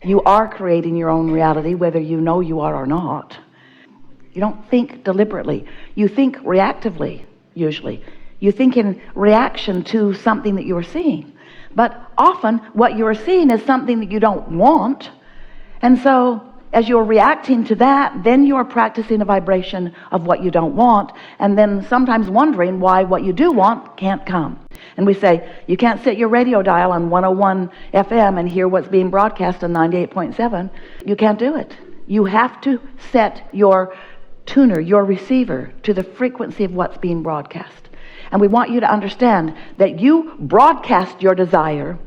You are creating your own reality, whether you know you are or not. You don't think deliberately. You think reactively, usually. You think in reaction to something that you are seeing. But often what you are seeing is something that you don't want. And so as you're reacting to that, then you're practicing a vibration of what you don't want, and then sometimes wondering why what you do want can't come. And we say, you can't set your radio dial on 101 FM and hear what's being broadcast on 98.7. You can't do it. You have to set your tuner, your receiver, to the frequency of what's being broadcast. And we want you to understand that you broadcast your desire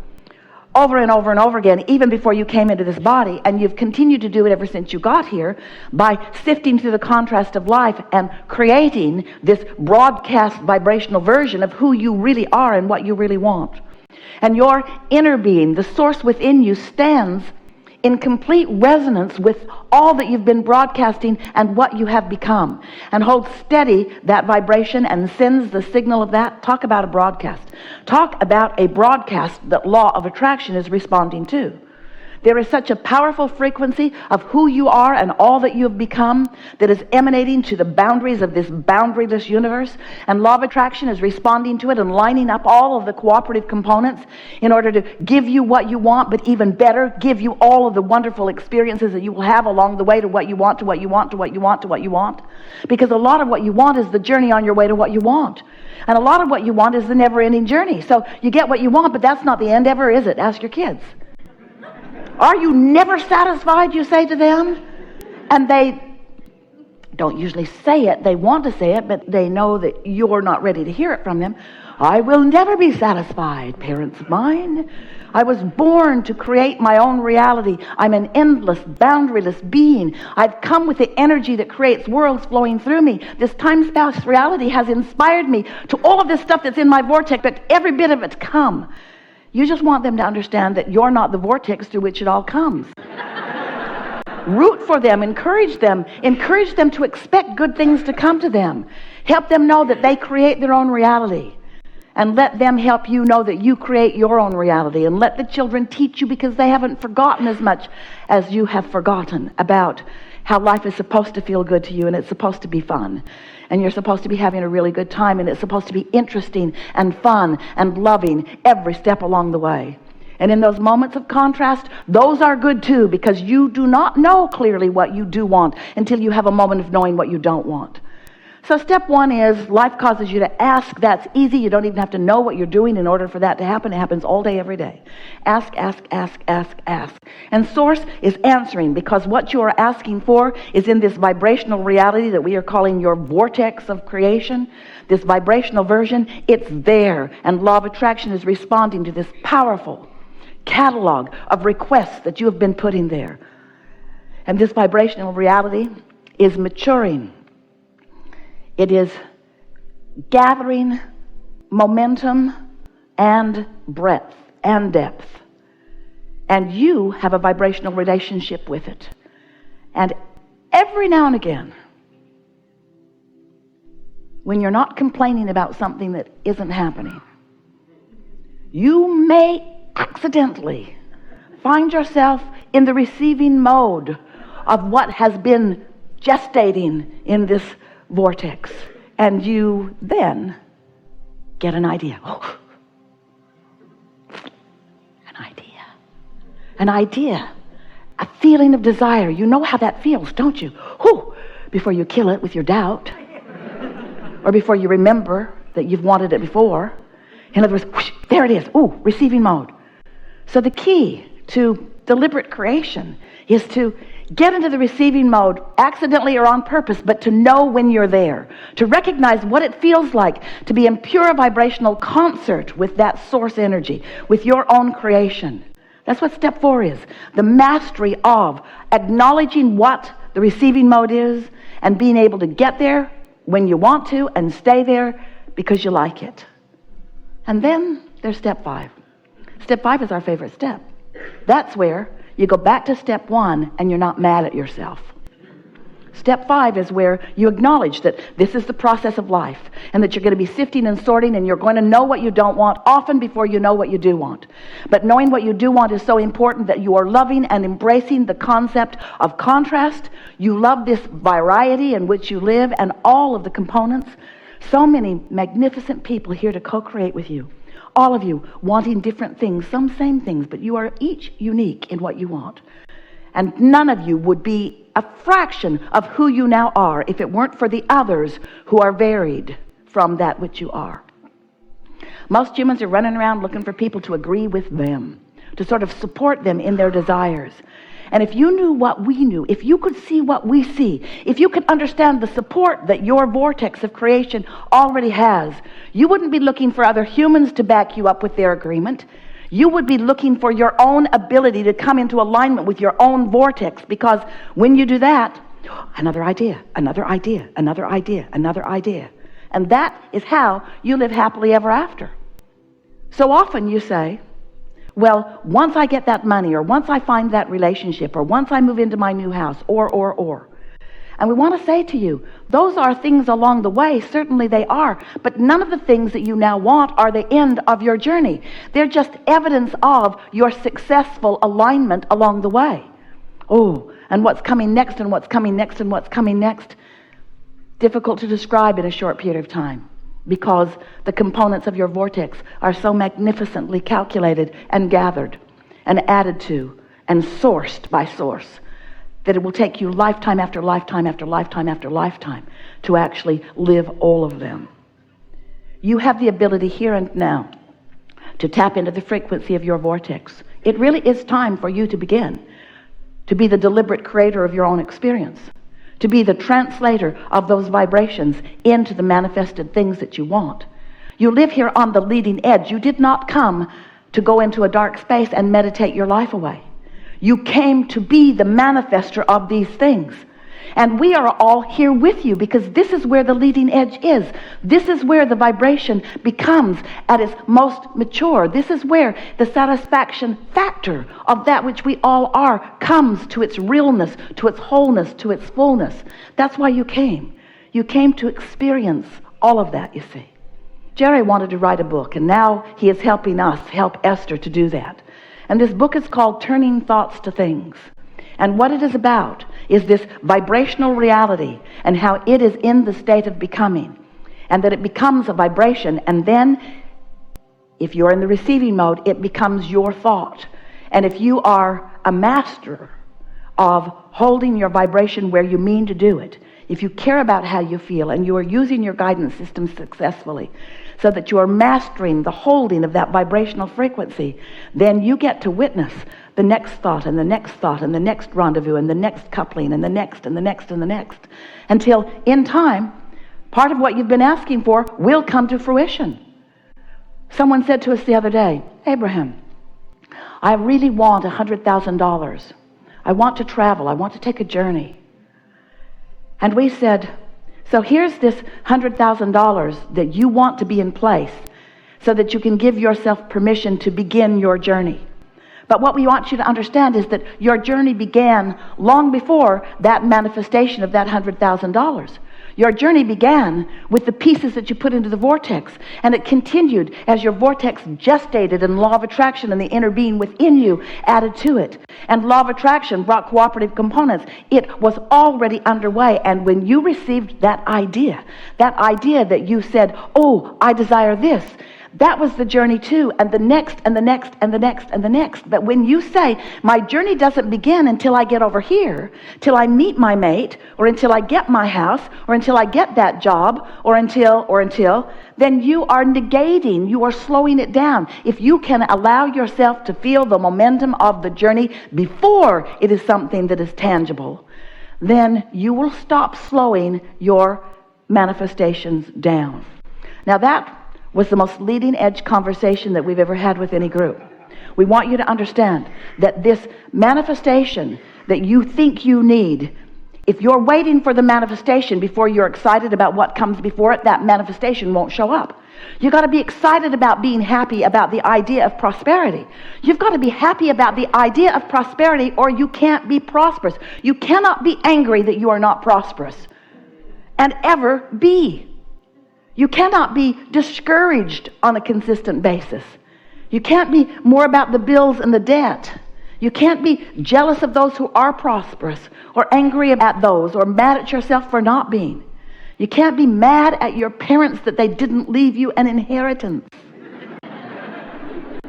over and over and over again, even before you came into this body, and you've continued to do it ever since you got here by sifting through the contrast of life and creating this broadcast vibrational version of who you really are and what you really want. And your inner being, the source within you, stands in complete resonance with all that you've been broadcasting and what you have become, and holds steady that vibration and sends the signal of that. Talk about a broadcast. Talk about a broadcast that law of attraction is responding to. There is such a powerful frequency of who you are and all that you have become that is emanating to the boundaries of this boundaryless universe, and law of attraction is responding to it and lining up all of the cooperative components in order to give you what you want, but even better, give you all of the wonderful experiences that you will have along the way to what you want, to what you want, to what you want, to what you want. Because a lot of what you want is the journey on your way to what you want. And a lot of what you want is the never-ending journey. So you get what you want, but that's not the end ever, is it? Ask your kids. Are you never satisfied, you say to them? And they don't usually say it. They want to say it, but they know that you're not ready to hear it from them. I will never be satisfied, parents of mine. I was born to create my own reality. I'm an endless, boundaryless being. I've come with the energy that creates worlds flowing through me. This time-space reality has inspired me to all of this stuff that's in my vortex, but every bit of it's come. You just want them to understand that you're not the vortex through which it all comes. Root for them, encourage them to expect good things to come to them. Help them know that they create their own reality. And let them help you know that you create your own reality. And let the children teach you, because they haven't forgotten as much as you have forgotten about how life is supposed to feel good to you, and it's supposed to be fun. And you're supposed to be having a really good time, and it's supposed to be interesting and fun and loving every step along the way. And in those moments of contrast, those are good too, because you do not know clearly what you do want until you have a moment of knowing what you don't want. So step one is life causes you to ask. That's easy. You don't even have to know what you're doing in order for that to happen. It happens all day, every day. Ask, ask, ask, ask, ask. And Source is answering, because what you are asking for is in this vibrational reality that we are calling your vortex of creation, this vibrational version. It's there, and law of attraction is responding to this powerful catalog of requests that you have been putting there. And this vibrational reality is maturing. It is gathering momentum and breadth and depth. And you have a vibrational relationship with it. And every now and again, when you're not complaining about something that isn't happening, you may accidentally find yourself in the receiving mode of what has been gestating in this vortex, and you then get an idea. Oh, an idea, a feeling of desire. You know how that feels, don't you? Whew, before you kill it with your doubt, or before you remember that you've wanted it before. In other words, whoosh, there it is. Ooh, receiving mode. So the key to deliberate creation is to get into the receiving mode, accidentally or on purpose, but to know when you're there, to recognize what it feels like to be in pure vibrational concert with that source energy, with your own creation. That's what step 4 is. The mastery of acknowledging what the receiving mode is and being able to get there when you want to and stay there because you like it. And then there's step 5. Step 5 is our favorite step. That's where you go back to step 1 and you're not mad at yourself. Step 5 is where you acknowledge that this is the process of life and that you're going to be sifting and sorting, and you're going to know what you don't want often before you know what you do want. But knowing what you do want is so important that you are loving and embracing the concept of contrast. You love this variety in which you live and all of the components. So many magnificent people here to co-create with you. All of you wanting different things, some same things, but you are each unique in what you want. And none of you would be a fraction of who you now are if it weren't for the others who are varied from that which you are. Most humans are running around looking for people to agree with them, to sort of support them in their desires. And if you knew what we knew, if you could see what we see, if you could understand the support that your vortex of creation already has, you wouldn't be looking for other humans to back you up with their agreement. You would be looking for your own ability to come into alignment with your own vortex, because when you do that, another idea, another idea, another idea, another idea. And that is how you live happily ever after. So often you say, well, once I get that money, or once I find that relationship, or once I move into my new house, or. And we want to say to you, those are things along the way, certainly they are, but none of the things that you now want are the end of your journey. They're just evidence of your successful alignment along the way. Oh, and what's coming next, and what's coming next, and what's coming next, difficult to describe in a short period of time, because the components of your vortex are so magnificently calculated and gathered and added to and sourced by source, that it will take you lifetime after lifetime after lifetime after lifetime to actually live all of them. You have the ability here and now to tap into the frequency of your vortex. It really is time for you to begin to be the deliberate creator of your own experience, to be the translator of those vibrations into the manifested things that you want. You live here on the leading edge. You did not come to go into a dark space and meditate your life away. You came to be the manifester of these things. And we are all here with you, because this is where the leading edge is. This is where the vibration becomes at its most mature. This is where the satisfaction factor of that which we all are comes to its realness, to its wholeness, to its fullness. That's why you came. You came to experience all of that, you see. Jerry wanted to write a book, and now he is helping us help Esther to do that. And this book is called Turning Thoughts to Things. And what it is about is this vibrational reality and how it is in the state of becoming. And that it becomes a vibration, and then if you're in the receiving mode, it becomes your thought. And if you are a master of holding your vibration where you mean to do it, if you care about how you feel and you are using your guidance system successfully, so that you are mastering the holding of that vibrational frequency, then you get to witness the next thought and the next thought and the next rendezvous and the next coupling and the next and the next and the next, until in time, part of what you've been asking for will come to fruition. Someone said to us the other day, Abraham, I really want $100,000. I want to travel. I want to take a journey. And we said, so here's this $100,000 that you want to be in place so that you can give yourself permission to begin your journey. But what we want you to understand is that your journey began long before that manifestation of that $100,000. Your journey began with the pieces that you put into the vortex, and it continued as your vortex gestated, and law of attraction and the inner being within you added to it. And law of attraction brought cooperative components. It was already underway, and when you received that idea that you said, oh, I desire this, that was the journey too, and the next, and the next, and the next, and the next. But when you say, my journey doesn't begin until I get over here, till I meet my mate, or until I get my house, or until I get that job, or until, then you are negating, you are slowing it down. If you can allow yourself to feel the momentum of the journey before it is something that is tangible, then you will stop slowing your manifestations down. Now that was the most leading edge conversation that we've ever had with any group. We want you to understand that this manifestation that you think you need, if you're waiting for the manifestation before you're excited about what comes before it, that manifestation won't show up. You've got to be excited about being happy about the idea of prosperity. You've got to be happy about the idea of prosperity, or you can't be prosperous. You cannot be angry that you are not prosperous and ever be. You cannot be discouraged on a consistent basis. You can't be more about the bills and the debt. You can't be jealous of those who are prosperous, or angry at those, or mad at yourself for not being. You can't be mad at your parents that they didn't leave you an inheritance,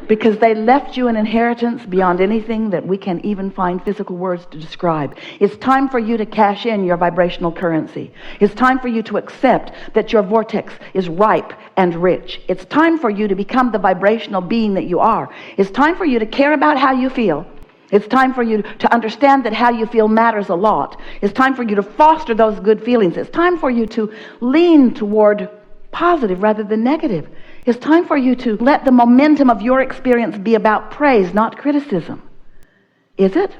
because they left you an inheritance beyond anything that we can even find physical words to describe. It's time for you to cash in your vibrational currency. It's time for you to accept that your vortex is ripe and rich. It's time for you to become the vibrational being that you are. It's time for you to care about how you feel. It's time for you to understand that how you feel matters a lot. It's time for you to foster those good feelings. It's time for you to lean toward positive rather than negative. It's time for you to let the momentum of your experience be about praise, not criticism. Is it?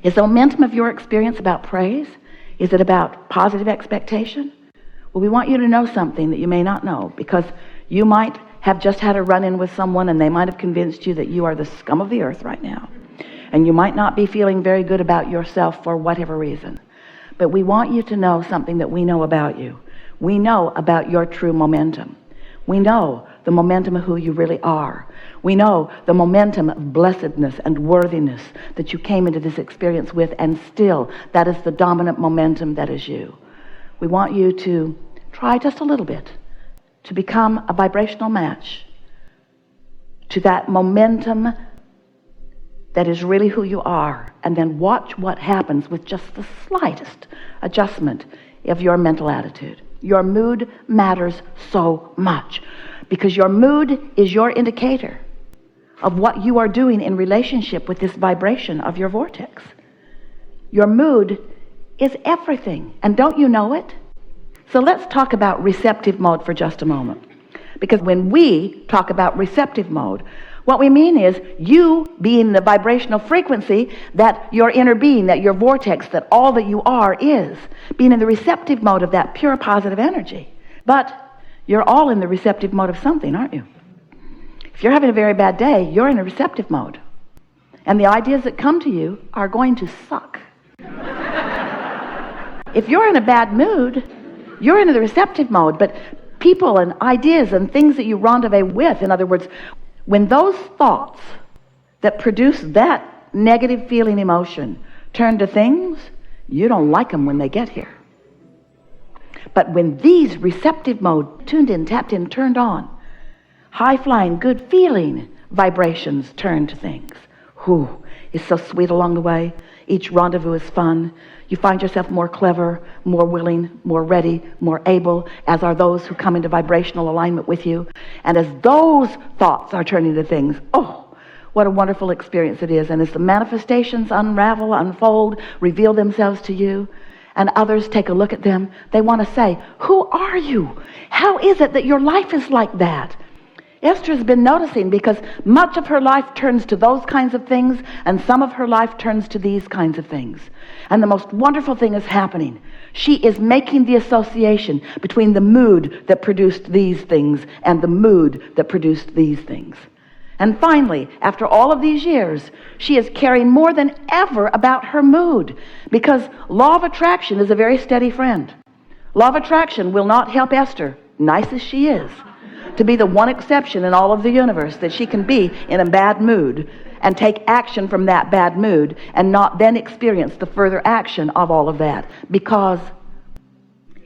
Is the momentum of your experience about praise? Is it about positive expectation? Well, we want you to know something that you may not know, because you might have just had a run-in with someone and they might have convinced you that you are the scum of the earth right now. And you might not be feeling very good about yourself for whatever reason. But we want you to know something that we know about you. We know about your true momentum. We know the momentum of who you really are. We know the momentum of blessedness and worthiness that you came into this experience with, and still that is the dominant momentum that is you. We want you to try just a little bit to become a vibrational match to that momentum that is really who you are, and then watch what happens with just the slightest adjustment of your mental attitude. Your mood matters so much, because your mood is your indicator of what you are doing in relationship with this vibration of your vortex. Your mood is everything, and don't you know it? So let's talk about receptive mode for just a moment, because when we talk about receptive mode, what we mean is you being the vibrational frequency that your inner being, that your vortex, that all that you are is, being in the receptive mode of that pure positive energy. But you're all in the receptive mode of something, aren't you? If you're having a very bad day, you're in a receptive mode. And the ideas that come to you are going to suck. If you're in a bad mood, you're in the receptive mode. But people and ideas and things that you rendezvous with, in other words, when those thoughts that produce that negative feeling emotion turn to things, you don't like them when they get here. But when these receptive mode, tuned in, tapped in, turned on, high-flying, good feeling vibrations turn to things. Whew, it's so sweet along the way. Each rendezvous is fun. You find yourself more clever, more willing, more ready, more able, as are those who come into vibrational alignment with you. And as those thoughts are turning to things, oh, what a wonderful experience it is. And as the manifestations unravel, unfold, reveal themselves to you, and others take a look at them, they want to say, who are you? How is it that your life is like that? Esther's been noticing, because much of her life turns to those kinds of things, and some of her life turns to these kinds of things. And the most wonderful thing is happening. She is making the association between the mood that produced these things and the mood that produced these things. And finally, after all of these years, she is caring more than ever about her mood, because law of attraction is a very steady friend. Law of attraction will not help Esther, nice as she is, to be the one exception in all of the universe that she can be in a bad mood and take action from that bad mood and not then experience the further action of all of that. Because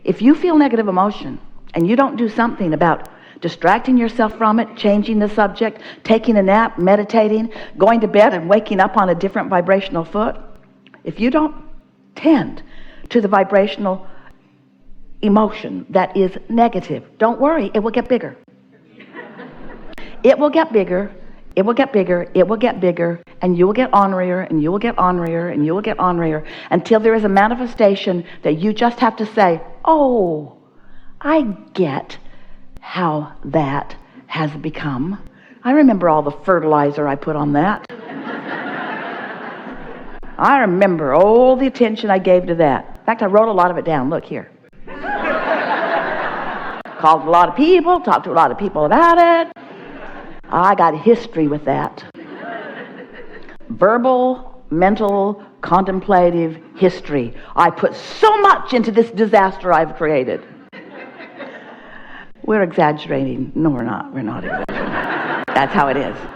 if you feel negative emotion and you don't do something about distracting yourself from it, changing the subject, taking a nap, meditating, going to bed and waking up on a different vibrational foot, if you don't tend to the vibrational emotion that is negative, don't worry, it will get bigger. It will get bigger, it will get bigger, it will get bigger, and you will get ornerier, and you will get ornerier, and you will get ornerier, until there is a manifestation that you just have to say, oh, I get how that has become. I remember all the fertilizer I put on that. I remember all the attention I gave to that. In fact, I wrote a lot of it down. Look here. called a lot of people, talked to a lot of people about it. I got history with that. Verbal, mental, contemplative history. I put so much into this disaster I've created. We're exaggerating. No, we're not. We're not exaggerating. That's how it is.